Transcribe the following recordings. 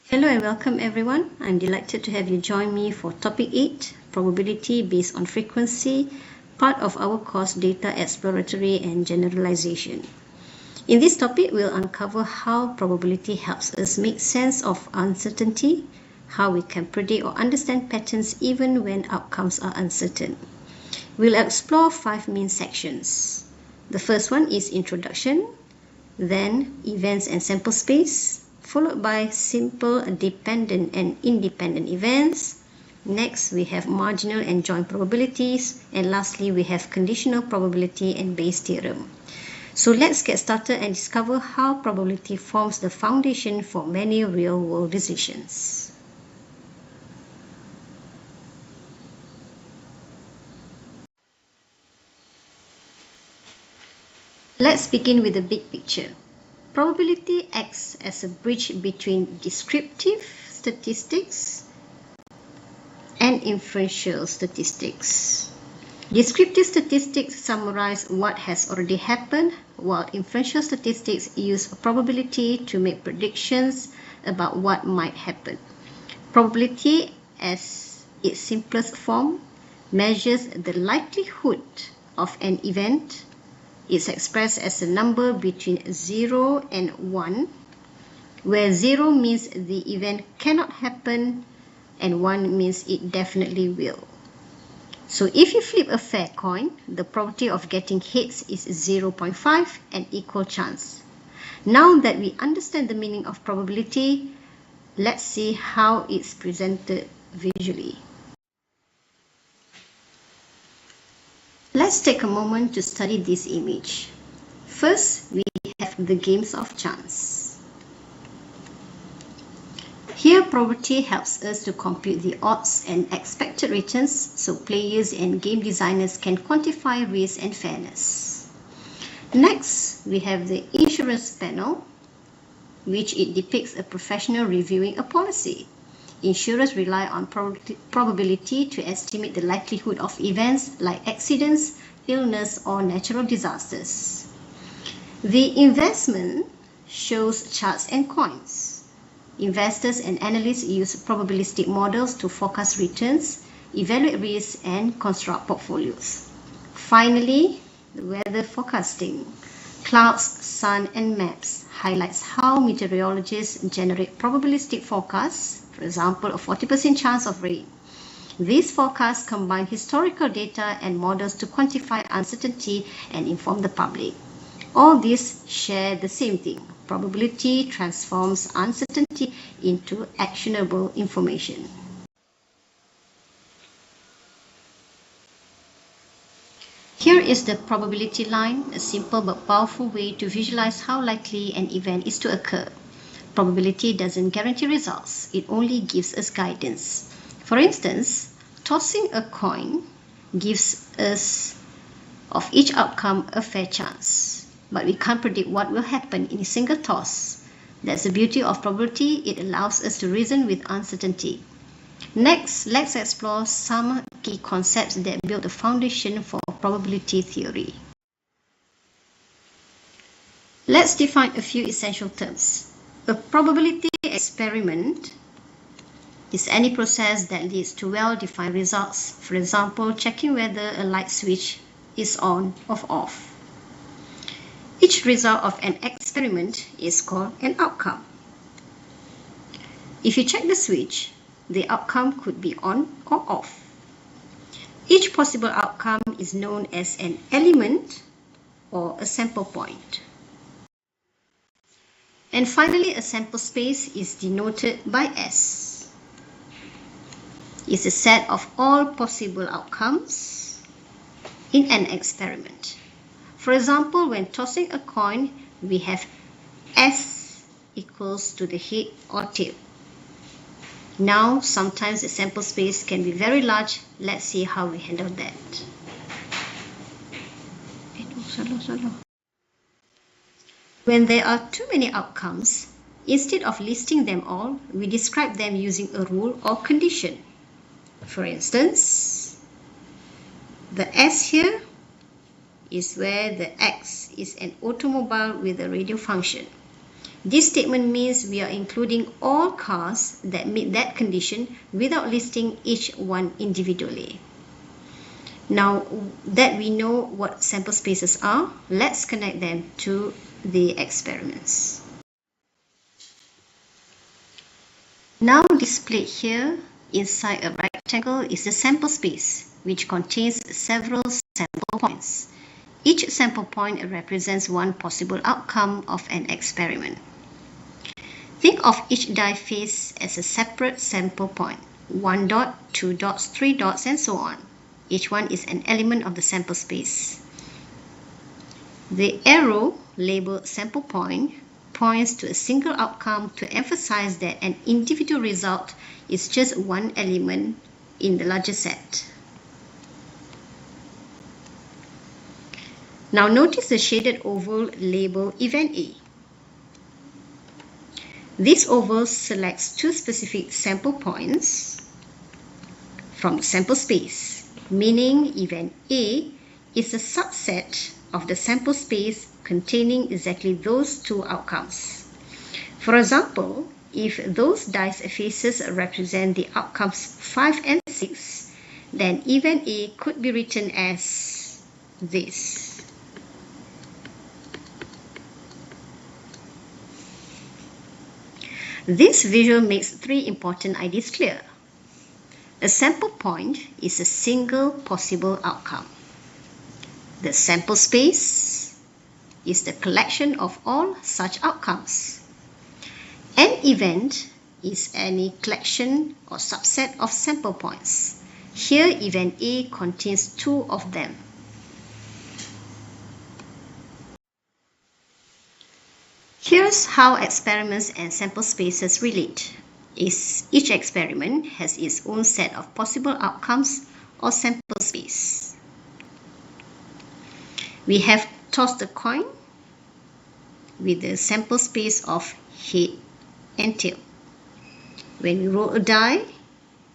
Hello and welcome everyone. I'm delighted to have you join me for topic 8, probability based on frequency, part of our course data exploratory and generalization. In this topic, we'll uncover how probability helps us make sense of uncertainty, how we can predict or understand patterns even when outcomes are uncertain. We'll explore 5 main sections. The first one is introduction, then events and sample space, followed by simple dependent and independent events. Next, we have marginal and joint probabilities. And lastly, we have conditional probability and Bayes' theorem. So let's get started and discover how probability forms the foundation for many real-world decisions. Let's begin with the big picture. Probability acts as a bridge between descriptive statistics and inferential statistics. Descriptive statistics summarize what has already happened, while inferential statistics use probability to make predictions about what might happen. Probability, as its simplest form, measures the likelihood of an event. It's expressed as a number between 0 and 1, where 0 means the event cannot happen and 1 means it definitely will. So if you flip a fair coin, the probability of getting heads is 0.5, an equal chance. Now that we understand the meaning of probability, let's see how it's presented visually. Let's take a moment to study this image. First, we have the games of chance. Here, probability helps us to compute the odds and expected returns so players and game designers can quantify risk and fairness. Next, we have the insurance panel, which it depicts a professional reviewing a policy. Insurers rely on probability to estimate the likelihood of events like accidents, illness, or natural disasters. The investment shows charts and coins. Investors and analysts use probabilistic models to forecast returns, evaluate risks, and construct portfolios. Finally, the weather forecasting. Clouds, sun, and maps highlights how meteorologists generate probabilistic forecasts, for example, a 40% chance of rain. These forecasts combine historical data and models to quantify uncertainty and inform the public. All these share the same thing. Probability transforms uncertainty into actionable information. Here is the probability line, a simple but powerful way to visualize how likely an event is to occur. Probability doesn't guarantee results, it only gives us guidance. For instance, tossing a coin gives us of each outcome a fair chance, but we can't predict what will happen in a single toss. That's the beauty of probability, it allows us to reason with uncertainty. Next, let's explore some key concepts that build the foundation for probability theory. Let's define a few essential terms. A probability experiment is any process that leads to well-defined results. For example, checking whether a light switch is on or off. Each result of an experiment is called an outcome. If you check the switch, the outcome could be on or off. Each possible outcome is known as an element or a sample point. And finally, a sample space is denoted by S. It's a set of all possible outcomes in an experiment. For example, when tossing a coin, we have S equals to the head or tail. Now, sometimes the sample space can be very large. Let's see how we handle that. When there are too many outcomes, instead of listing them all, we describe them using a rule or condition. For instance, the S here is where the X is an automobile with a radio function. This statement means we are including all cars that meet that condition without listing each one individually. Now that we know what sample spaces are, let's connect them to the experiments. Now displayed here inside a rectangle is the sample space, which contains several sample points. Each sample point represents one possible outcome of an experiment. Think of each die face as a separate sample point. 1 dot, 2 dots, 3 dots, and so on. Each one is an element of the sample space. The arrow labeled sample point points to a single outcome to emphasize that an individual result is just one element in the larger set. Now notice the shaded oval labeled event A. This oval selects two specific sample points from the sample space, meaning event A is a subset of the sample space containing exactly those two outcomes. For example, if those dice faces represent the outcomes 5 and 6, then event A could be written as this. This visual makes three important ideas clear. A sample point is a single possible outcome. The sample space is the collection of all such outcomes. An event is any collection or subset of sample points. Here, event A contains two of them. Here's how experiments and sample spaces relate. Each experiment has its own set of possible outcomes or sample space. We have tossed a coin with the sample space of head and tail. When we roll a die,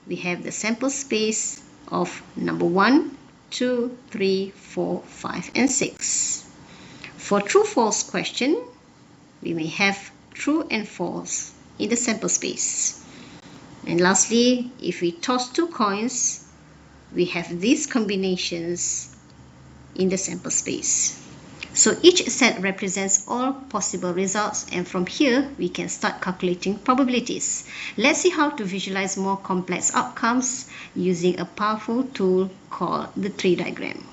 we have the sample space of number 1, 2, 3, 4, 5, and 6. For true-false question, we may have true and false in the sample space. And lastly, if we toss two coins, we have these combinations in the sample space. So each set represents all possible results, and from here we can start calculating probabilities. Let's see how to visualize more complex outcomes using a powerful tool called the tree diagram.